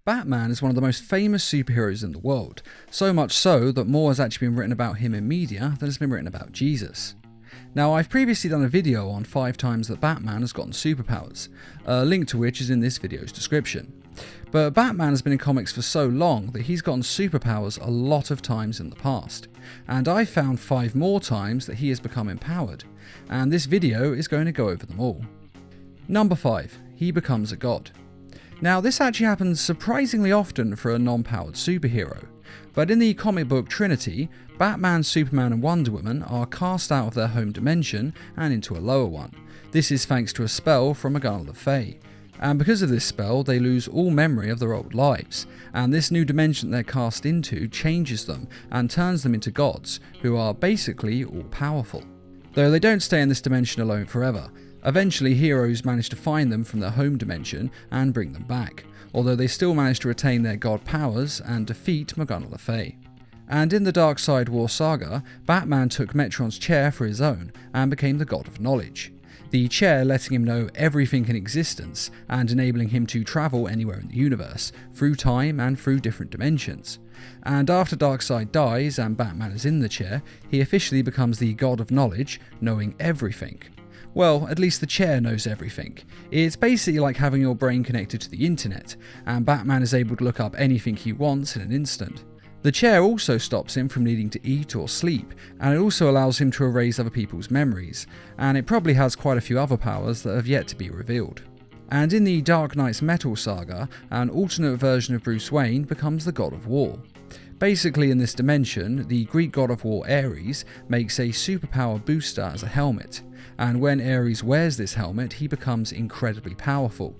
Batman is one of the most famous superheroes in the world, so much so that more has actually been written about him in media than has been written about Jesus. Now, I've previously done a video on 5 times that Batman has gotten superpowers, a link to which is in this video's description. But Batman has been in comics for so long that he's gotten superpowers a lot of times in the past, and I found 5 more times that he has become empowered, and this video is going to go over them all. Number 5. He becomes a god. Now, this actually happens surprisingly often for a non-powered superhero, but in the comic book Trinity, Batman, Superman and Wonder Woman are cast out of their home dimension and into a lower one. This is thanks to a spell from Morgana Le Fay, and because of this spell they lose all memory of their old lives, and this new dimension they're cast into changes them and turns them into gods, who are basically all powerful. Though they don't stay in this dimension alone forever. Eventually, heroes manage to find them from their home dimension and bring them back, although they still manage to retain their god powers and defeat Morgana Le Fay. And in the Darkseid War saga, Batman took Metron's chair for his own and became the God of Knowledge. The chair letting him know everything in existence and enabling him to travel anywhere in the universe, through time and through different dimensions. And after Darkseid dies and Batman is in the chair, he officially becomes the God of Knowledge, knowing everything. Well, at least the chair knows everything. It's basically like having your brain connected to the internet, and Batman is able to look up anything he wants in an instant. The chair also stops him from needing to eat or sleep, and it also allows him to erase other people's memories, and it probably has quite a few other powers that have yet to be revealed. And in the Dark Knight's Metal saga, an alternate version of Bruce Wayne becomes the God of War. Basically, in this dimension, the Greek god of war Ares makes a superpower booster as a helmet, and when Ares wears this helmet, he becomes incredibly powerful.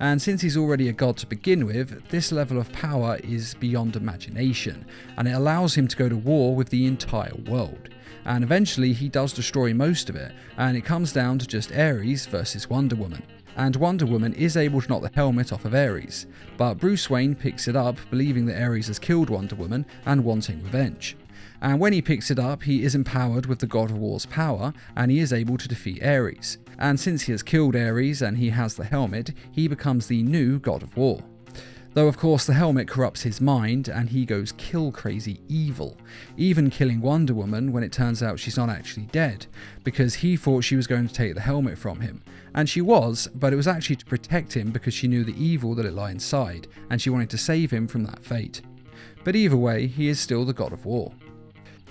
And since he's already a god to begin with, this level of power is beyond imagination, and it allows him to go to war with the entire world. And eventually he does destroy most of it, and it comes down to just Ares versus Wonder Woman. And Wonder Woman is able to knock the helmet off of Ares, but Bruce Wayne picks it up, believing that Ares has killed Wonder Woman and wanting revenge. And when he picks it up, he is empowered with the God of War's power, and he is able to defeat Ares. And since he has killed Ares and he has the helmet, he becomes the new God of War. Though of course the helmet corrupts his mind and he goes kill crazy evil, even killing Wonder Woman when it turns out she's not actually dead, because he thought she was going to take the helmet from him. And she was, but it was actually to protect him because she knew the evil that it lay inside, and she wanted to save him from that fate. But either way, he is still the God of War.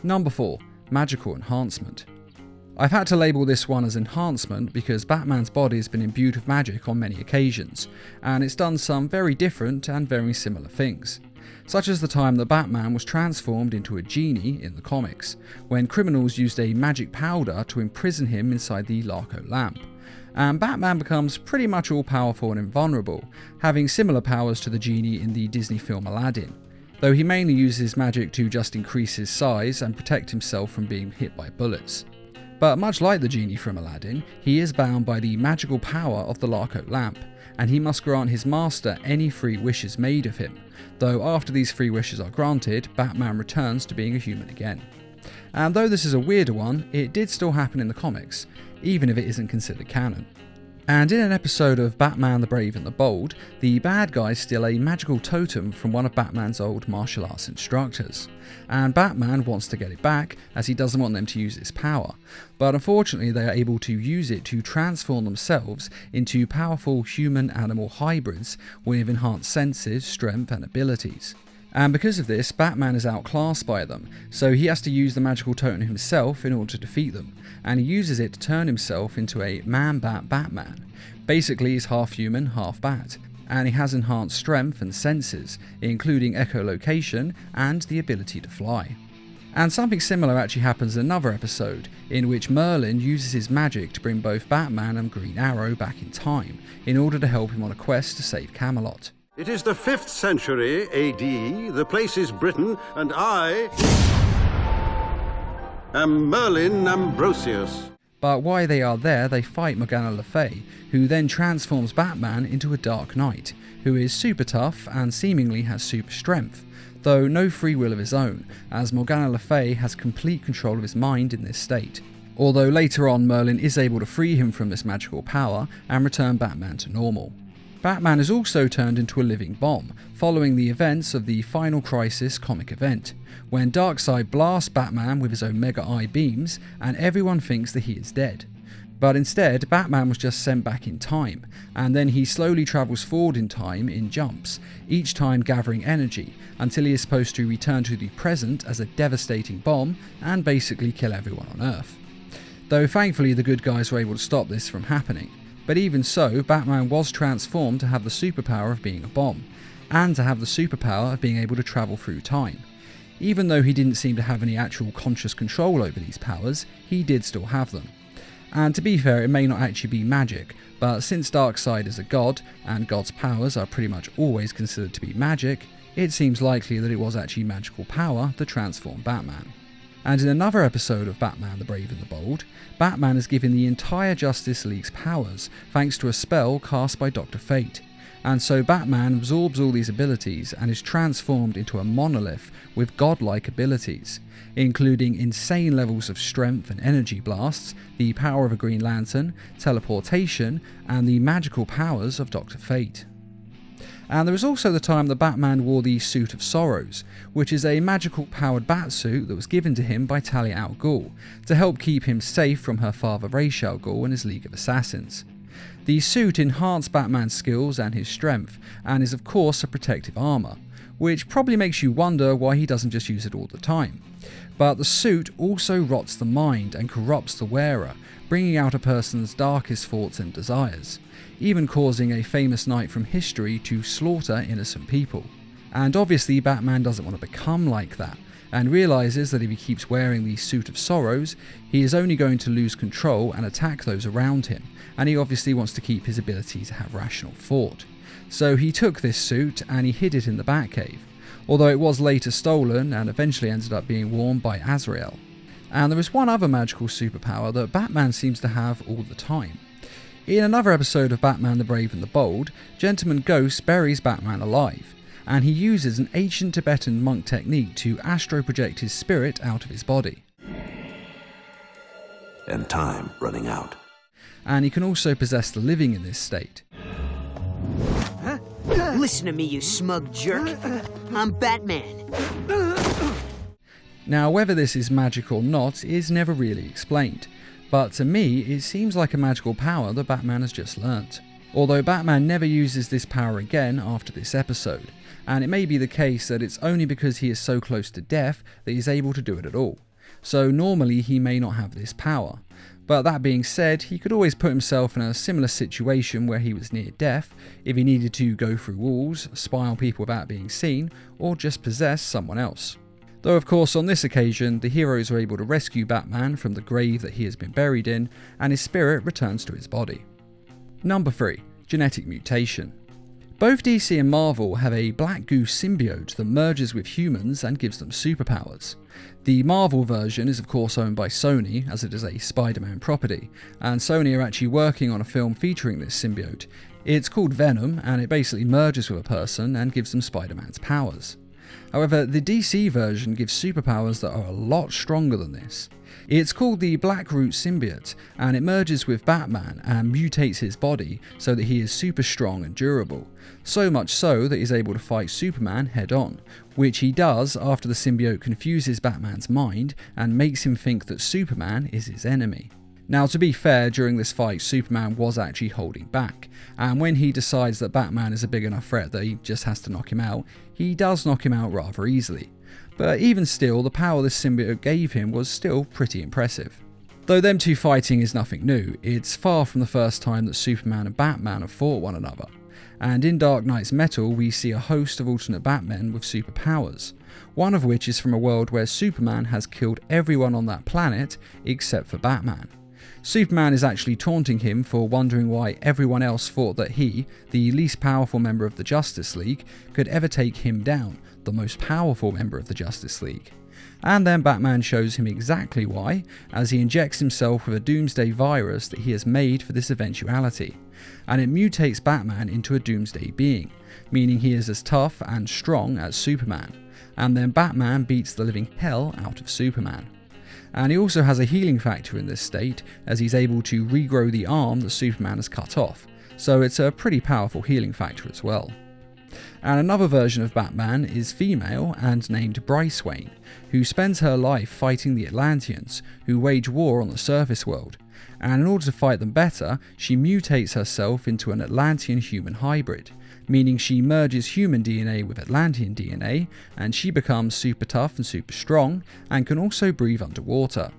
Number 4. Magical enhancement. I've had to label this one as enhancement because Batman's body has been imbued with magic on many occasions, and it's done some very different and very similar things. Such as the time that Batman was transformed into a genie in the comics, when criminals used a magic powder to imprison him inside the Larco lamp. And Batman becomes pretty much all-powerful and invulnerable, having similar powers to the genie in the Disney film Aladdin, though he mainly uses magic to just increase his size and protect himself from being hit by bullets. But much like the genie from Aladdin, he is bound by the magical power of the Larco lamp, and he must grant his master any 3 wishes made of him, though after these 3 wishes are granted, Batman returns to being a human again. And though this is a weirder one, it did still happen in the comics, even if it isn't considered canon. And in an episode of Batman the Brave and the Bold, the bad guys steal a magical totem from one of Batman's old martial arts instructors. And Batman wants to get it back, as he doesn't want them to use its power. But unfortunately they are able to use it to transform themselves into powerful human-animal hybrids with enhanced senses, strength and abilities. And because of this, Batman is outclassed by them, so he has to use the magical totem himself in order to defeat them, and he uses it to turn himself into a Man-Bat Batman. Basically he's half human, half bat, and he has enhanced strength and senses, including echolocation and the ability to fly. And something similar actually happens in another episode, in which Merlin uses his magic to bring both Batman and Green Arrow back in time, in order to help him on a quest to save Camelot. It is the 5th century AD, the place is Britain, and I am Merlin Ambrosius. But while they are there, they fight Morgana Le Fay, who then transforms Batman into a Dark Knight, who is super tough and seemingly has super strength, though no free will of his own, as Morgana Le Fay has complete control of his mind in this state. Although later on Merlin is able to free him from this magical power and return Batman to normal. Batman is also turned into a living bomb, following the events of the Final Crisis comic event, when Darkseid blasts Batman with his Omega Eye beams and everyone thinks that he is dead. But instead, Batman was just sent back in time, and then he slowly travels forward in time in jumps, each time gathering energy, until he is supposed to return to the present as a devastating bomb and basically kill everyone on Earth. Though thankfully the good guys were able to stop this from happening. But even so, Batman was transformed to have the superpower of being a bomb, and to have the superpower of being able to travel through time. Even though he didn't seem to have any actual conscious control over these powers, he did still have them. And to be fair, it may not actually be magic, but since Darkseid is a god, and gods' powers are pretty much always considered to be magic, it seems likely that it was actually magical power that transformed Batman. And in another episode of Batman the Brave and the Bold, Batman is given the entire Justice League's powers thanks to a spell cast by Dr. Fate. And so Batman absorbs all these abilities and is transformed into a monolith with godlike abilities, including insane levels of strength and energy blasts, the power of a Green Lantern, teleportation, and the magical powers of Dr. Fate. And there was also the time that Batman wore the Suit of Sorrows, which is a magical powered batsuit that was given to him by Talia al Ghul, to help keep him safe from her father Ra's al Ghul and his League of Assassins. The suit enhanced Batman's skills and his strength, and is of course a protective armour, which probably makes you wonder why he doesn't just use it all the time. But the suit also rots the mind and corrupts the wearer, bringing out a person's darkest thoughts and desires, even causing a famous knight from history to slaughter innocent people. And obviously Batman doesn't want to become like that, and realises that if he keeps wearing the Suit of Sorrows, he is only going to lose control and attack those around him, and he obviously wants to keep his ability to have rational thought. So he took this suit and he hid it in the Batcave, although it was later stolen and eventually ended up being worn by Azrael. And there is one other magical superpower that Batman seems to have all the time. In another episode of Batman the Brave and the Bold, Gentleman Ghost buries Batman alive, and he uses an ancient Tibetan monk technique to astro project his spirit out of his body. And time running out. And he can also possess the living in this state. Huh? Listen to me, you smug jerk. I'm Batman. Now, whether this is magic or not is never really explained, but to me it seems like a magical power that Batman has just learnt. Although Batman never uses this power again after this episode, and it may be the case that it's only because he is so close to death that he's able to do it at all. So normally he may not have this power. But that being said, he could always put himself in a similar situation where he was near death, if he needed to go through walls, spy on people without being seen, or just possess someone else. Though of course on this occasion, the heroes are able to rescue Batman from the grave that he has been buried in, and his spirit returns to his body. Number 3. Genetic mutation. Both DC and Marvel have a black goo symbiote that merges with humans and gives them superpowers. The Marvel version is of course owned by Sony, as it is a Spider-Man property, and Sony are actually working on a film featuring this symbiote. It's called Venom, and it basically merges with a person and gives them Spider-Man's powers. However, the DC version gives superpowers that are a lot stronger than this. It's called the Blackroot symbiote, and it merges with Batman and mutates his body so that he is super strong and durable. So much so that he's able to fight Superman head on, which he does after the symbiote confuses Batman's mind and makes him think that Superman is his enemy. Now, to be fair, during this fight Superman was actually holding back, and when he decides that Batman is a big enough threat that he just has to knock him out, he does knock him out rather easily. But even still, the power this symbiote gave him was still pretty impressive. Though them two fighting is nothing new, it's far from the first time that Superman and Batman have fought one another. And in Dark Knight's Metal we see a host of alternate Batmen with superpowers, one of which is from a world where Superman has killed everyone on that planet except for Batman. Superman is actually taunting him for wondering why everyone else thought that he, the least powerful member of the Justice League, could ever take him down, the most powerful member of the Justice League. And then Batman shows him exactly why, as he injects himself with a doomsday virus that he has made for this eventuality, and it mutates Batman into a doomsday being, meaning he is as tough and strong as Superman, and then Batman beats the living hell out of Superman. And he also has a healing factor in this state, as he's able to regrow the arm that Superman has cut off, so it's a pretty powerful healing factor as well. And another version of Batman is female and named Bryce Wayne, who spends her life fighting the Atlanteans, who wage war on the surface world, and in order to fight them better, she mutates herself into an Atlantean human hybrid, meaning she merges human DNA with Atlantean DNA, and she becomes super tough and super strong, and can also breathe underwater.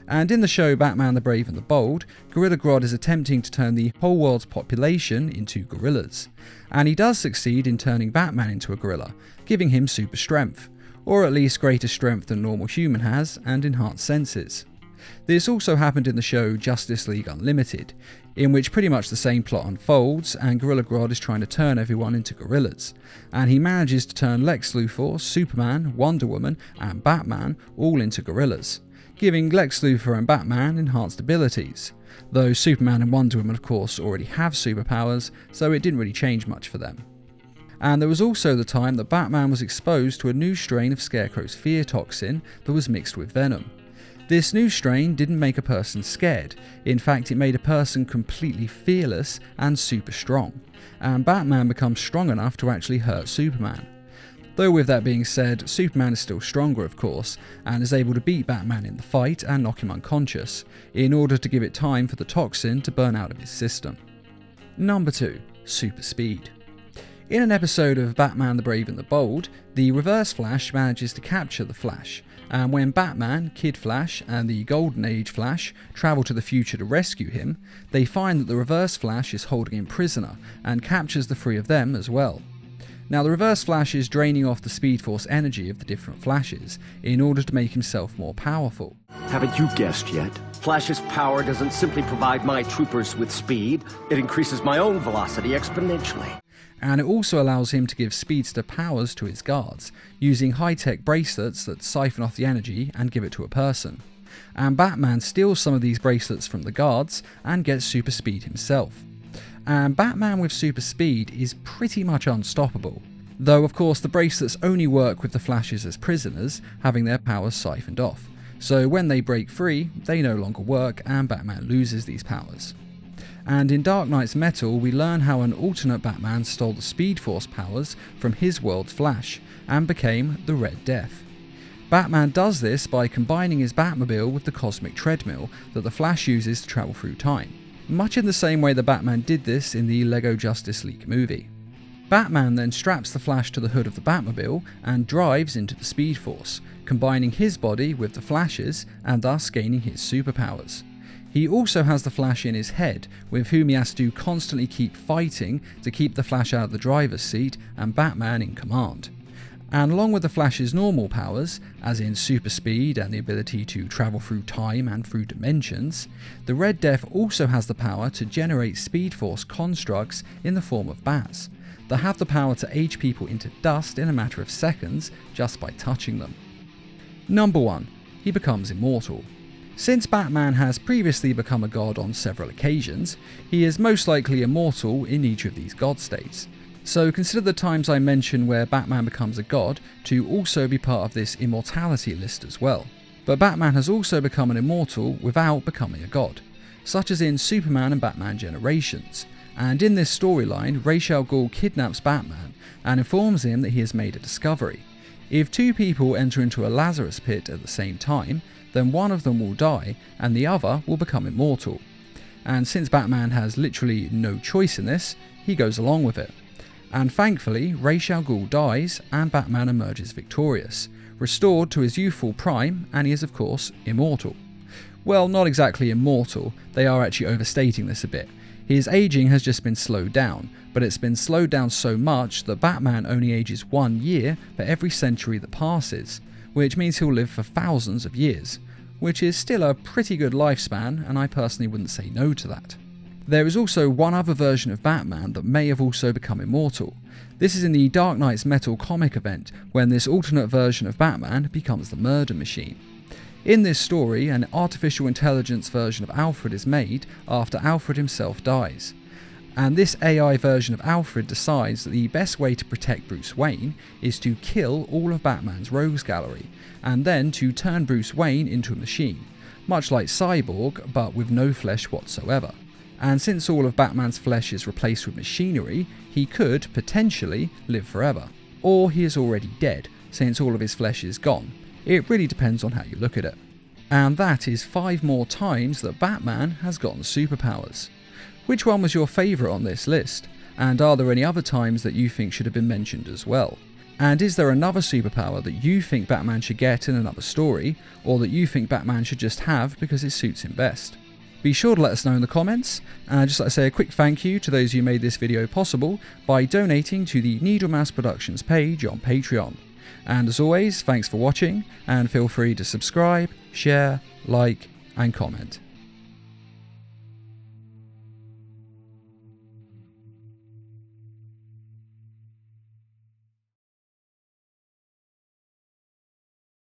And in the show Batman the Brave and the Bold, Gorilla Grodd is attempting to turn the whole world's population into gorillas. And he does succeed in turning Batman into a gorilla, giving him super strength, or at least greater strength than normal human has, and enhanced senses. This also happened in the show Justice League Unlimited, in which pretty much the same plot unfolds, and Gorilla Grodd is trying to turn everyone into gorillas. And he manages to turn Lex Luthor, Superman, Wonder Woman, and Batman all into gorillas, giving Lex Luthor and Batman enhanced abilities, though Superman and Wonder Woman of course already have superpowers, so it didn't really change much for them. And there was also the time that Batman was exposed to a new strain of Scarecrow's fear toxin that was mixed with venom. This new strain didn't make a person scared, in fact it made a person completely fearless and super strong, and Batman becomes strong enough to actually hurt Superman. Though with that being said, Superman is still stronger of course, and is able to beat Batman in the fight and knock him unconscious, in order to give it time for the toxin to burn out of his system. Number 2. Super Speed. In an episode of Batman the Brave and the Bold, the Reverse Flash manages to capture the Flash, and when Batman, Kid Flash, and the Golden Age Flash travel to the future to rescue him, they find that the Reverse Flash is holding him prisoner, and captures the three of them as well. Now the Reverse Flash is draining off the Speed Force energy of the different Flashes, in order to make himself more powerful. Haven't you guessed yet? Flash's power doesn't simply provide my troopers with speed, it increases my own velocity exponentially. And it also allows him to give Speedster powers to his guards, using high-tech bracelets that siphon off the energy and give it to a person. And Batman steals some of these bracelets from the guards and gets super speed himself. And Batman with super speed is pretty much unstoppable, though of course the bracelets only work with the Flashes as prisoners, having their powers siphoned off. So when they break free, they no longer work and Batman loses these powers. And in Dark Knight's Metal, we learn how an alternate Batman stole the Speed Force powers from his world's Flash, and became the Red Death. Batman does this by combining his Batmobile with the cosmic treadmill that the Flash uses to travel through time, much in the same way that Batman did this in the LEGO Justice League movie. Batman then straps the Flash to the hood of the Batmobile and drives into the Speed Force, combining his body with the Flash's and thus gaining his superpowers. He also has the Flash in his head, with whom he has to constantly keep fighting to keep the Flash out of the driver's seat and Batman in command. And along with the Flash's normal powers, as in super speed and the ability to travel through time and through dimensions, the Red Death also has the power to generate Speed Force constructs in the form of bats, that have the power to age people into dust in a matter of seconds just by touching them. Number 1. He becomes immortal. Since Batman has previously become a god on several occasions, he is most likely immortal in each of these god states. So consider the times I mentioned where Batman becomes a god to also be part of this immortality list as well. But Batman has also become an immortal without becoming a god, such as in Superman and Batman Generations. And in this storyline, Ra's al Ghul kidnaps Batman and informs him that he has made a discovery. If two people enter into a Lazarus pit at the same time, then one of them will die and the other will become immortal. And since Batman has literally no choice in this, he goes along with it. And thankfully, Ra's al Ghul dies and Batman emerges victorious, restored to his youthful prime, and he is of course immortal. Well, not exactly immortal, they are actually overstating this a bit. His aging has just been slowed down, but it's been slowed down so much that Batman only ages 1 year for every century that passes, which means he'll live for thousands of years, which is still a pretty good lifespan, and I personally wouldn't say no to that. There is also one other version of Batman that may have also become immortal. This is in the Dark Knight's Metal comic event, when this alternate version of Batman becomes the Murder Machine. In this story, an artificial intelligence version of Alfred is made after Alfred himself dies. And this AI version of Alfred decides that the best way to protect Bruce Wayne is to kill all of Batman's rogues gallery, and then to turn Bruce Wayne into a machine, much like Cyborg but with no flesh whatsoever. And since all of Batman's flesh is replaced with machinery, he could, potentially, live forever. Or he is already dead, since all of his flesh is gone. It really depends on how you look at it. And that is 5 more times that Batman has gotten superpowers. Which one was your favourite on this list? And are there any other times that you think should have been mentioned as well? And is there another superpower that you think Batman should get in another story, or that you think Batman should just have because it suits him best? Be sure to let us know in the comments, and I'd just like to say a quick thank you to those who made this video possible by donating to the Needle Mouse Productions page on Patreon. And as always, thanks for watching, and feel free to subscribe, share, like, and comment.